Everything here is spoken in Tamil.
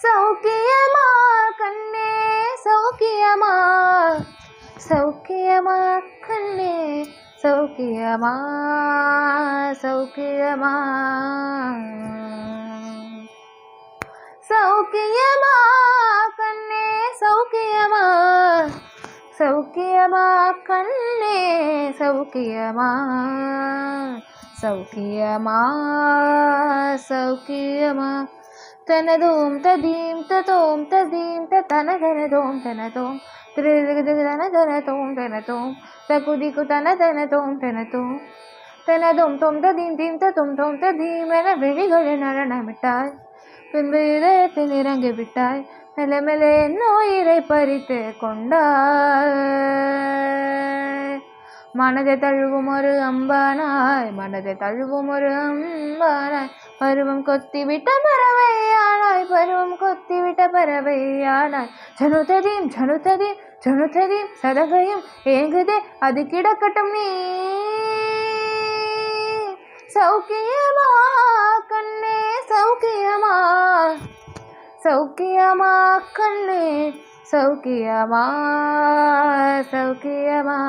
சௌக்கியமா கண்ணே சௌக்கியமா, சௌக்கியமா கண்ணே சௌக்கியமா, சௌக்கியமா, சௌக்கியமா கண்ணே சௌக்கியமா, சௌக்கியமா கண்ணே சௌக்கியமா, சௌக்கியமா, சௌக்கியமா. தனதோம் ததீம் ததோம் ததீம் தனதனதோம் தனதோம் தனதனதோம் தனதோம் தகுதிக்கு தனதனதோம் தனதோம் தனதோம் தோம் ததீம் தீம் ததோம் தோம் ததீம் என விழிகளில் நடனமிட்டாய். பின்பு இதயத்தில் இறங்கி விட்டாய். மெல்ல மெல்ல என் உயிரை பறித்து கொண்டாய். மனதை தழுவும் ஒரு அம்பானாய், மனதை தழுவும் ஒரு அம்பானாய். பருவம் கொத்திவிட்ட பறவையானாய், பருவம் கொத்திவிட்ட பறவையானாய். ஜனுததீம் ஜனுததீம் ஜனுததீம் சதகையும் ஏங்குதே அது கிடக்கட்டும் நீ. சௌக்கியமா கண்ணே சௌக்கியமா, சௌக்கியமா கண்ணே சௌக்கியமா, சௌக்கியமா.